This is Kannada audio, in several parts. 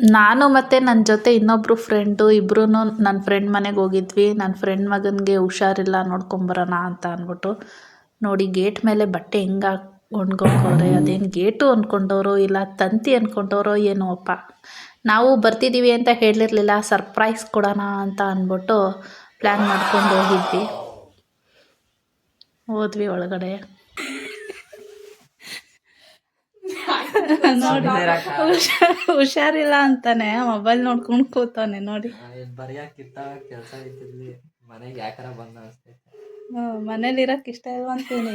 ನಾನು ಮತ್ತು ನನ್ನ ಜೊತೆ ಇನ್ನೊಬ್ಬರು ಫ್ರೆಂಡು ಇಬ್ಬರೂ ನನ್ನ ಫ್ರೆಂಡ್ ಮನೆಗೆ ಹೋಗಿದ್ವಿ. ನನ್ನ ಫ್ರೆಂಡ್ ಮಗನಿಗೆ ಹುಷಾರಿಲ್ಲ ನೋಡ್ಕೊಂಬರೋಣ ಅಂತ ಅಂದ್ಬಿಟ್ಟು. ನೋಡಿ ಗೇಟ್ ಮೇಲೆ ಬಟ್ಟೆ ಹೆಂಗೆ ಒಣ್ಗೋಕವ್ರೆ. ಅದೇನು ಗೇಟು ಅಂದ್ಕೊಂಡವ್ರೋ ಇಲ್ಲ ತಂತಿ ಅಂದ್ಕೊಂಡವ್ರೋ ಏನೋ ಅಪ್ಪ. ನಾವು ಬರ್ತಿದ್ದೀವಿ ಅಂತ ಹೇಳಿರಲಿಲ್ಲ, ಸರ್ಪ್ರೈಸ್ ಕೊಡೋಣ ಅಂತ ಅಂದ್ಬಿಟ್ಟು ಪ್ಲ್ಯಾನ್ ಮಾಡ್ಕೊಂಡು ಹೋದ್ವಿ ಒಳಗಡೆ. ನೋಡಿ ಹುಷಾರಿಲ್ಲ ಅಂತಾನೆ ಮೊಬೈಲ್ ನೋಡ್ಕೊಂಡು ಕೂತಾನೆ ನೋಡಿ. ಮನೇಲಿ ಇರಕ್ ಇಷ್ಟ ಇಲ್ವಾ ಅಂತೀನಿ.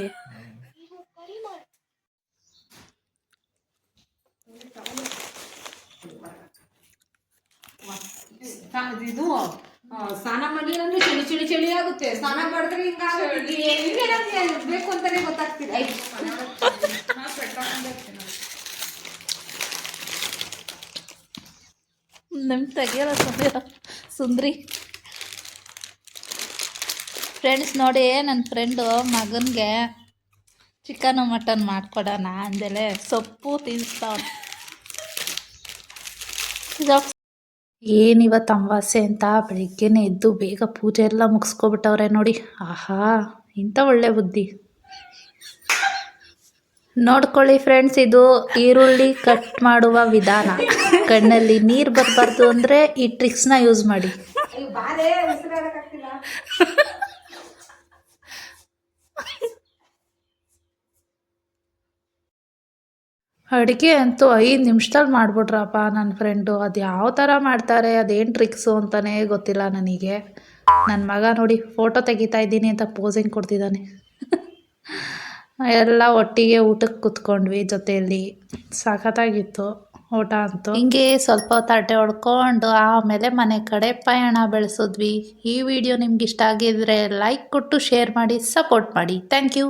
ಇದು ಸ್ನಾನ ಮಾಡಲಿಲ್ಲ ಅಂದ್ರೆ ಚಳಿ ಚಳಿ ಚಳಿ ಆಗುತ್ತೆ. ಸ್ನಾನ ಮಾಡಿದ್ರೆ ಹಿಂಗೆ ಬೇಕು ಅಂತಾನೆ ಗೊತ್ತಾಗ್ತಿಲ್ಲ. ನಿಮ್ ತೆಗಿಯಲ್ಲ ಸುಂದ್ರಿ. ಫ್ರೆಂಡ್ಸ್ ನೋಡಿ, ನನ್ನ ಫ್ರೆಂಡು ಮಗನಿಗೆ ಚಿಕನ್ ಮಟನ್ ಮಾಡ್ಕೊಡೋಣ ಅಂದಲೆ ಸೊಪ್ಪು ತಿನ್ನಿಸ್ತಾವ. ಏನಿವತ್ತು ಅಮಾವಾಸ್ಯೆ ಅಂತ ಬೆಳಿಗ್ಗೆನೇ ಎದ್ದು ಬೇಗ ಪೂಜೆ ಎಲ್ಲ ಮುಗಿಸ್ಕೊಬಿಟ್ಟವ್ರೆ ನೋಡಿ. ಆಹಾ, ಇಂಥ ಒಳ್ಳೆ ಬುದ್ಧಿ. ನೋಡ್ಕೊಳ್ಳಿ ಫ್ರೆಂಡ್ಸ್, ಇದು ಈರುಳ್ಳಿ ಕಟ್ ಮಾಡುವ ವಿಧಾನ. ಕಣ್ಣಲ್ಲಿ ನೀರು ಬರಬಾರ್ದು ಅಂದರೆ ಈ ಟ್ರಿಕ್ಸ್ನ ಯೂಸ್ ಮಾಡಿ. ಅಡುಗೆ ಅಂತೂ 5 ನಿಮಿಷದಲ್ಲಿ ಮಾಡಿಬಿಟ್ರಪ್ಪ ನನ್ನ ಫ್ರೆಂಡು. ಅದು ಯಾವ ಥರ ಮಾಡ್ತಾರೆ, ಅದೇನು ಟ್ರಿಕ್ಸು ಅಂತಲೇ ಗೊತ್ತಿಲ್ಲ ನನಗೆ. ನನ್ನ ಮಗ ನೋಡಿ ಫೋಟೋ ತೆಗಿತಾ ಇದ್ದೀನಿ ಅಂತ ಪೋಸಿಂಗ್ ಕೊಡ್ತಿದ್ದಾನೆ. ಎಲ್ಲ ಒಟ್ಟಿಗೆ ಊಟಕ್ಕೆ ಕೂತ್ಕೊಂಡ್ವಿ ಜೊತೆಯಲ್ಲಿ. ಸಖತ್ತಾಗಿತ್ತು ಊಟ ಅಂತೂ. ಹಿಂಗೆ ಸ್ವಲ್ಪ ತಟ್ಟೆ ಹೊಡ್ಕೊಂಡು ಆಮೇಲೆ ಮನೆ ಕಡೆ ಪಯಣ ಬೆಳೆಸಿದ್ವಿ. ಈ ವಿಡಿಯೋ ನಿಮ್ಗೆ ಇಷ್ಟ ಆಗಿದ್ರೆ ಲೈಕ್ ಕೊಟ್ಟು ಶೇರ್ ಮಾಡಿ ಸಪೋರ್ಟ್ ಮಾಡಿ. Thank you.